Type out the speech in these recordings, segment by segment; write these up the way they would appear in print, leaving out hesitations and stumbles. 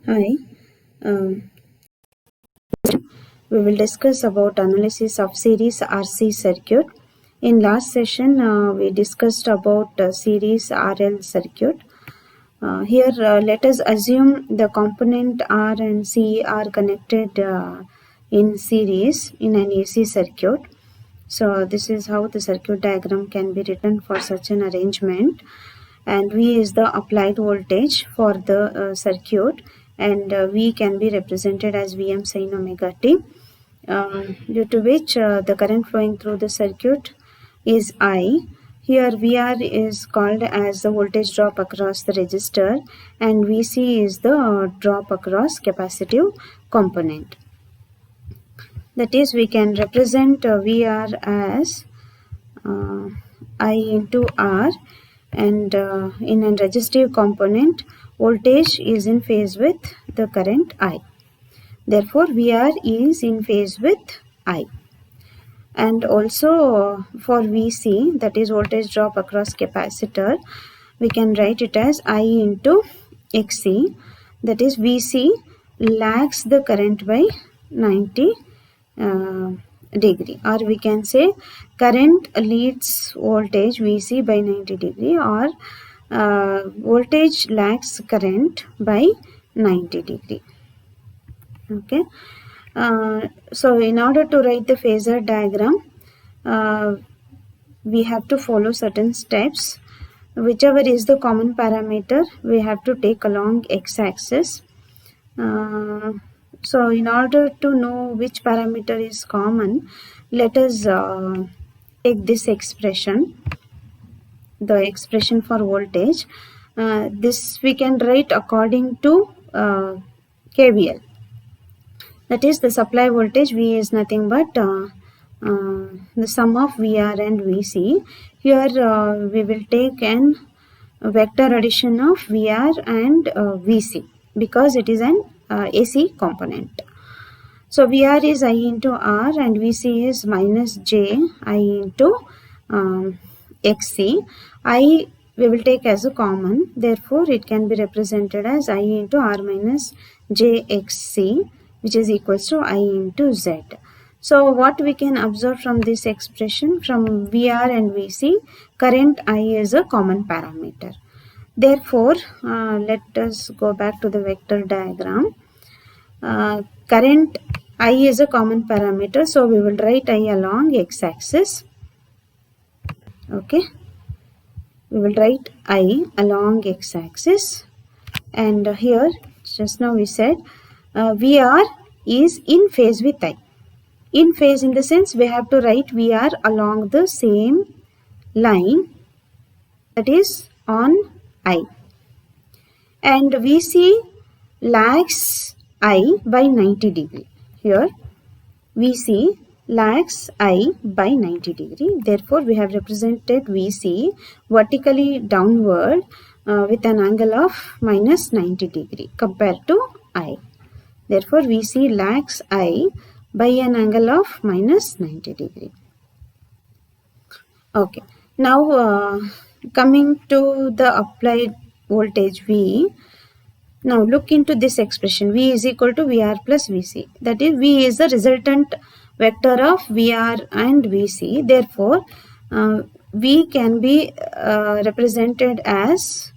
Hi, um, we will discuss about analysis of series RC circuit. In last session, we discussed about series RL circuit. Here, let us assume the component R and C are connected in series in an AC circuit. So, this is how the circuit diagram can be written for such an arrangement. And V is the applied voltage for the circuit, and V can be represented as Vm sin omega t, due to which the current flowing through the circuit is I. Here VR is called as the voltage drop across the resistor, and VC is the drop across capacitive component. That is, we can represent VR as I into R, and in a resistive component, voltage is in phase with the current I. Therefore, VR is in phase with I. And also for VC, that is voltage drop across capacitor, we can write it as I into XC. That is, VC lags the current by 90 degree, or we can say current leads voltage VC by 90 degree, or voltage lags current by 90 degree. Okay. So in order to write the phasor diagram, we have to follow certain steps. Whichever is the common parameter, we have to take along x-axis. So in order to know which parameter is common, let us take this expression, the expression for voltage. This we can write according to KVL. That is, the supply voltage V is nothing but the sum of VR and VC. Here we will take an vector addition of VR and VC because it is an AC component. So VR is I into R and VC is minus J I into XC. I we will take as a common, therefore it can be represented as I into R minus JXC, which is equals to I into Z. So what we can observe from this expression, from VR and VC, current I is a common parameter. Therefore, let us go back to the vector diagram. Current I is a common parameter, so we will write I along x-axis. Okay, we will write I along x-axis, and here just now we said VR is in phase with I. In phase in the sense we have to write VR along the same line, that is on I, and VC lags I by 90 degree. Here VC lags I by 90 degree. Therefore, we have represented VC vertically downward with an angle of minus 90 degree compared to I. Therefore, VC lags I by an angle of minus 90 degree. Okay. Now, coming to the applied voltage V. Now, look into this expression. V is equal to VR plus VC. That is, V is the resultant vector of VR and VC. Therefore, V can be represented as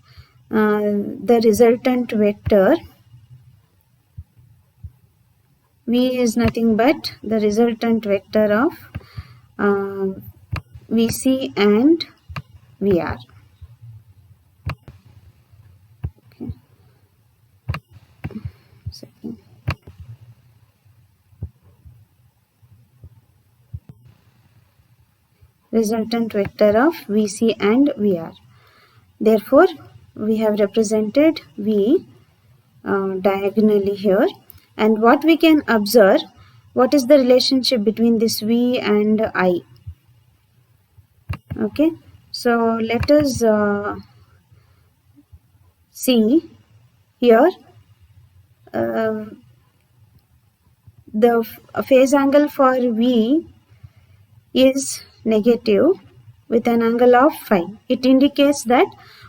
the resultant vector. V is nothing but the resultant vector of VC and VR. Okay. Second. Resultant vector of VC and VR. Therefore, we have represented V diagonally here. And what we can observe, what is the relationship between this V and I? Okay, so let us see here. The phase angle for V is negative with an angle of phi. It indicates that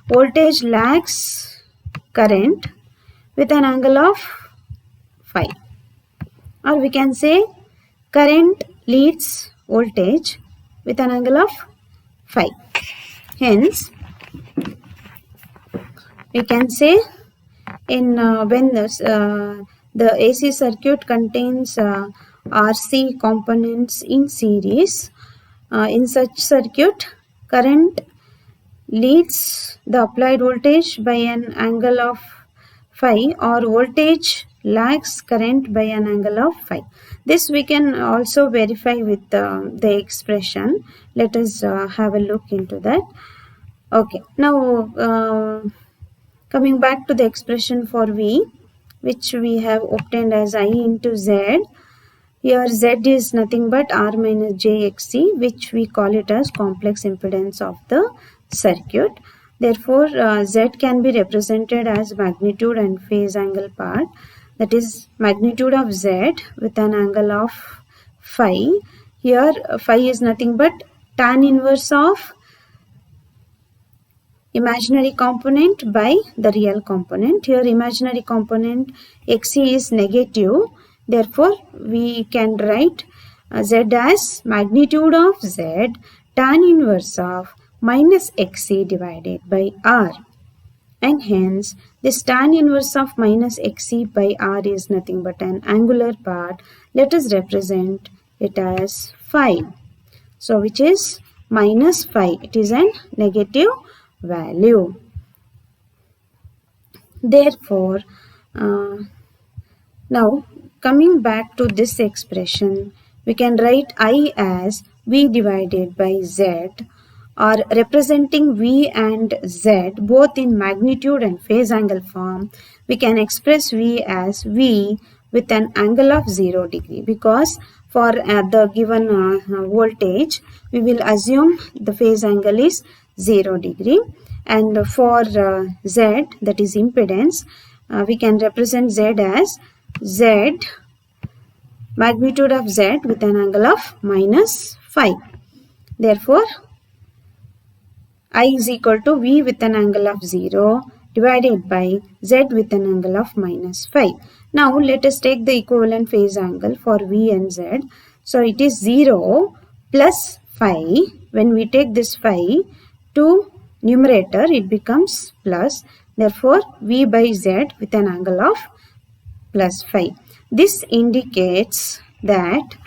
voltage lags current with an angle of phi. Or we can say current leads voltage with an angle of phi. Hence, we can say in when the AC circuit contains RC components in series, in such circuit, current leads the applied voltage by an angle of phi, or voltage lags current by an angle of phi. This we can also verify with the expression. Let us have a look into that. Okay, now coming back to the expression for V, which we have obtained as I into Z. Here Z is nothing but R minus jXC, which we call it as complex impedance of the circuit. Therefore, Z can be represented as magnitude and phase angle part. That is magnitude of Z with an angle of phi. Here phi is nothing but tan inverse of imaginary component by the real component. Here imaginary component XC is negative. Therefore, we can write Z as magnitude of Z tan inverse of minus XC divided by R. And hence, this tan inverse of minus XC by R is nothing but an angular part. Let us represent it as phi. So, which is minus phi. It is a negative value. Therefore, now coming back to this expression, we can write I as V divided by Z, or representing V and Z both in magnitude and phase angle form. We can express V as V with an angle of 0 degree, because for the given voltage, we will assume the phase angle is 0 degree, and for Z, that is impedance, we can represent Z as Z magnitude of Z with an angle of minus phi. Therefore, I is equal to V with an angle of 0 divided by Z with an angle of minus phi. Now, let us take the equivalent phase angle for V and Z. So, it is 0 plus phi. When we take this phi to numerator, it becomes plus. Therefore, V by Z with an angle of plus phi. This indicates that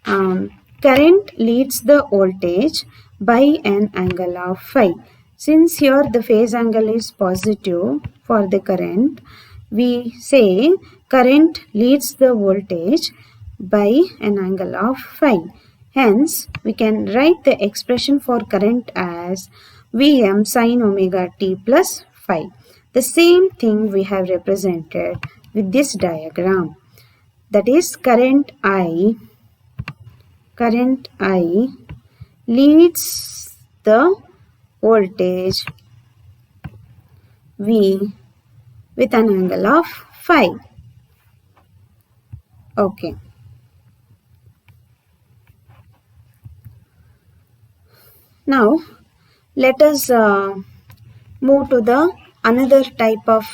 current leads the voltage by an angle of phi. Since here the phase angle is positive for the current, we say current leads the voltage by an angle of phi. Hence, we can write the expression for current as Vm sin omega t plus phi. The same thing we have represented with this diagram. That is current I leads the voltage V with an angle of phi. Okay. Now, let us move to the another type of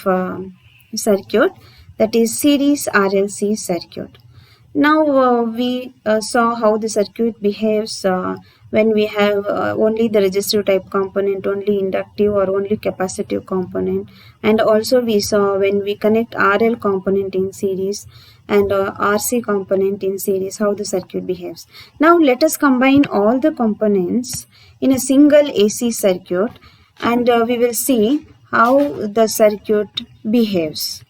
circuit, that is series RLC circuit. Now we saw how the circuit behaves when we have only the resistive type component, only inductive or only capacitive component, and also we saw when we connect RL component in series and RC component in series, how the circuit behaves. Now let us combine all the components in a single AC circuit, and we will see how the circuit behaves.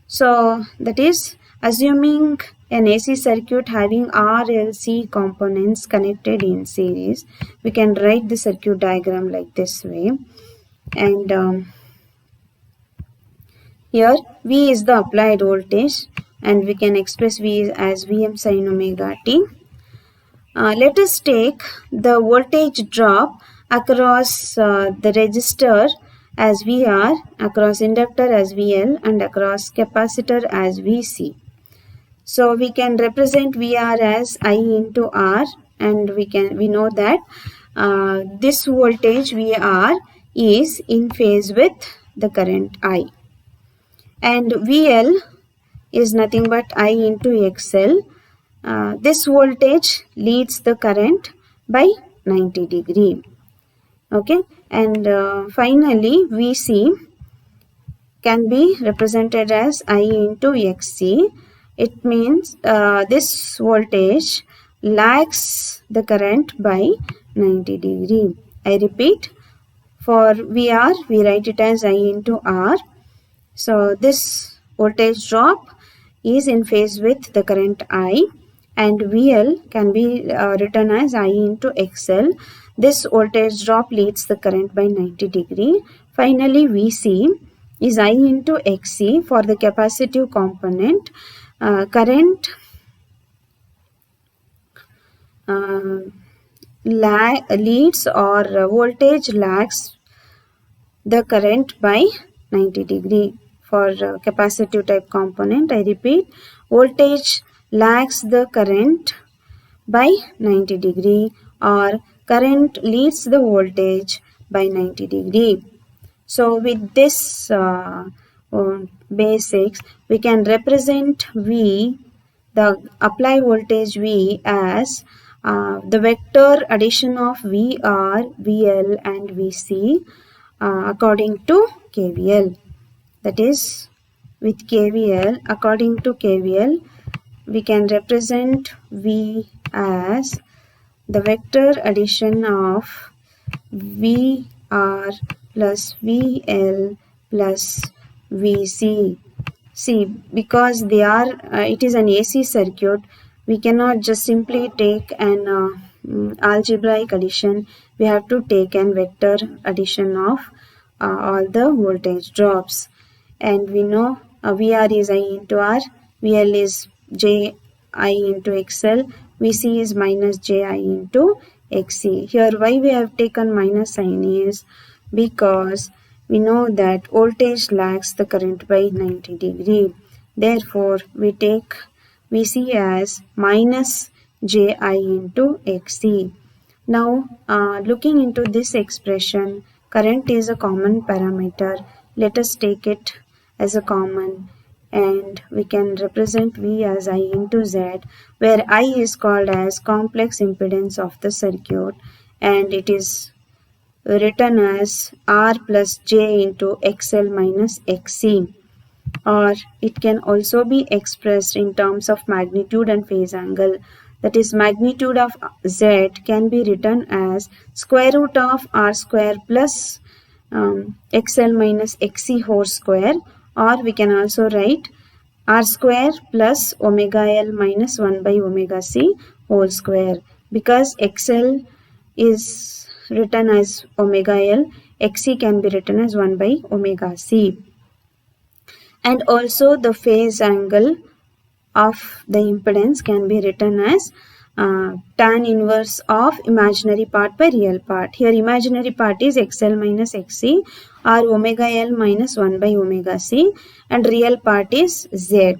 So that is assuming an AC circuit having RLC components connected in series, we can write the circuit diagram like this way. And here V is the applied voltage, and we can express V as Vm sin omega t. Let us take the voltage drop across the resistor as VR, across inductor as VL, and across capacitor as VC. So we can represent VR as I into R, and we know that this voltage VR is in phase with the current I. and VL is nothing but I into XL. This voltage leads the current by 90 degree. Okay, and finally VC can be represented as I into XC. It means this voltage lags the current by 90 degree. I repeat, for VR we write it as I into R. So this voltage drop is in phase with the current I, and VL can be written as I into XL. This voltage drop leads the current by 90 degree. Finally, VC is I into XC for the capacitive component. Current leads or voltage lags the current by 90 degree. For capacitive type component, I repeat, voltage lags the current by 90 degree, or current leads the voltage by 90 degree. So with this basics, we can represent V, the applied voltage V, as the vector addition of VR, VL and VC according to KVL. That is, with KVL, according to KVL, we can represent V as the vector addition of VR plus VL plus VC. See, because they are, it is an AC circuit, we cannot just simply take an algebraic addition. We have to take an vector addition of all the voltage drops. And we know VR is I into R, VL is J I into XL, VC is minus J I into XC. Here why we have taken minus sign is because we know that voltage lags the current by 90 degree. Therefore, we take VC as minus Ji into Xc. Now, looking into this expression, current is a common parameter. Let us take it as a common, and we can represent V as I into Z, where I is called as complex impedance of the circuit, and it is written as R plus J into XL minus XC. Or it can also be expressed in terms of magnitude and phase angle. That is, magnitude of Z can be written as square root of R square plus XL minus XC whole square, or we can also write R square plus omega L minus 1 by omega C whole square. Because XL is written as omega L, XC can be written as 1 by omega C. And also the phase angle of the impedance can be written as tan inverse of imaginary part by real part. Here imaginary part is XL minus XC, or omega L minus 1 by omega C, and real part is Z.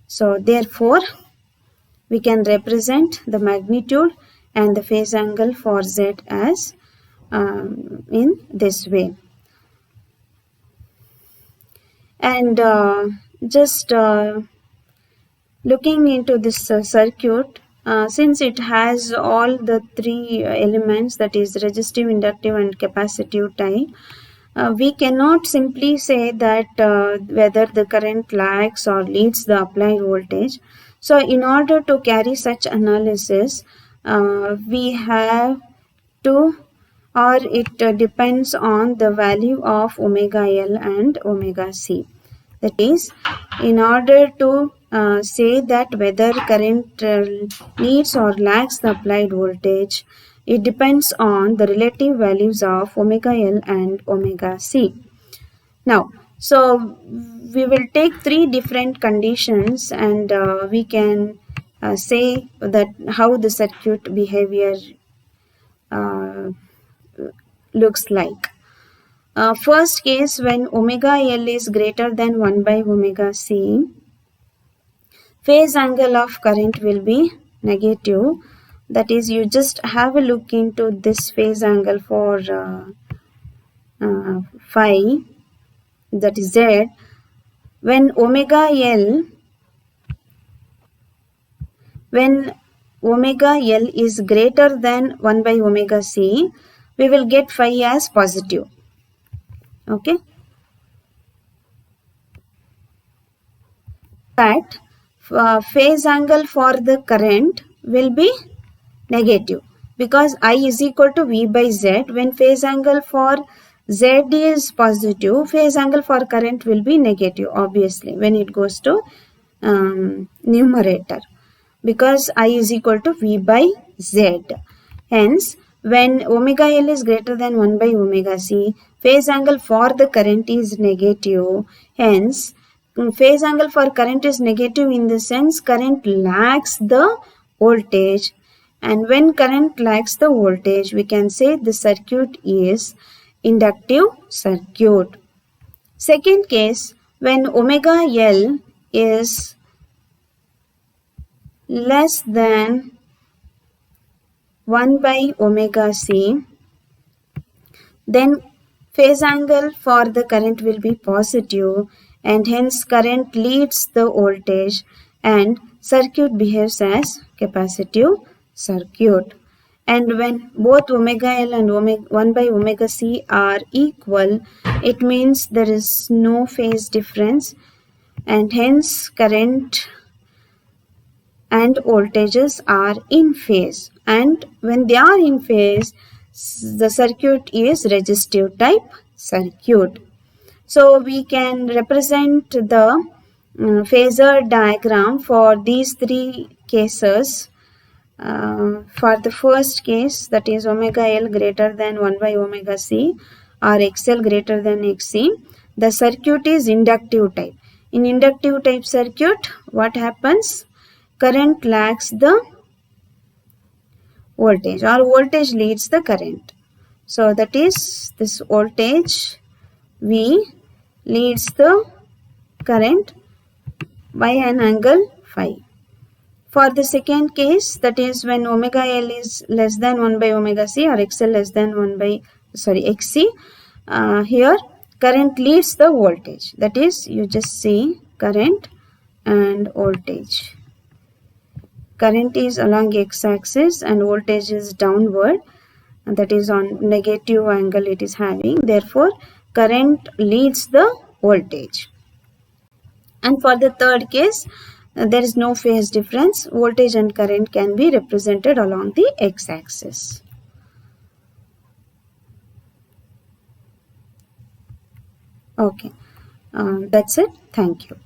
So therefore, we can represent the magnitude and the phase angle for Z as in this way. And just looking into this circuit, since it has all the three elements, that is resistive, inductive and capacitive type, we cannot simply say that whether the current lags or leads the applied voltage. So in order to carry such analysis, we have to, or it depends on the value of omega L and omega C. That is, in order to say that whether current leads or lags the applied voltage, it depends on the relative values of omega L and omega C. Now, so we will take three different conditions, and we can say that how the circuit behavior looks like. First case, when omega L is greater than 1 by omega C, phase angle of current will be negative. That is, you just have a look into this phase angle for phi, that is Z. when omega L is greater than 1 by omega c, we will get phi as positive. Okay. But phase angle for the current will be negative because I is equal to V by Z. When phase angle for Z is positive, phase angle for current will be negative, obviously, when it goes to numerator, because I is equal to V by Z. Hence, when omega L is greater than 1 by omega C, phase angle for the current is negative. Hence, phase angle for current is negative in the sense current lags the voltage. And when current lags the voltage, we can say the circuit is inductive circuit. Second case, when omega L is less than 1 by omega c, then phase angle for the current will be positive and hence current leads the voltage and circuit behaves as capacitive circuit. And when both omega L and 1 by omega c are equal, it means there is no phase difference and hence current and voltages are in phase, and when they are in phase, the circuit is resistive type circuit. So we can represent the phasor diagram for these three cases. For the first case, that is omega L greater than 1 by omega c or XL greater than XC, the circuit is inductive type. In inductive type circuit, what happens? Current lags the voltage or voltage leads the current. So that is this voltage V leads the current by an angle phi. For the second case, that is when omega L is less than 1 by omega c or XL less than XC, here current leads the voltage. That is, you just see current and voltage. Current is along x-axis and voltage is downward, and that is on negative angle it is having. Therefore, current leads the voltage. And for the third case, there is no phase difference. Voltage and current can be represented along the x-axis. Okay, that's it. Thank you.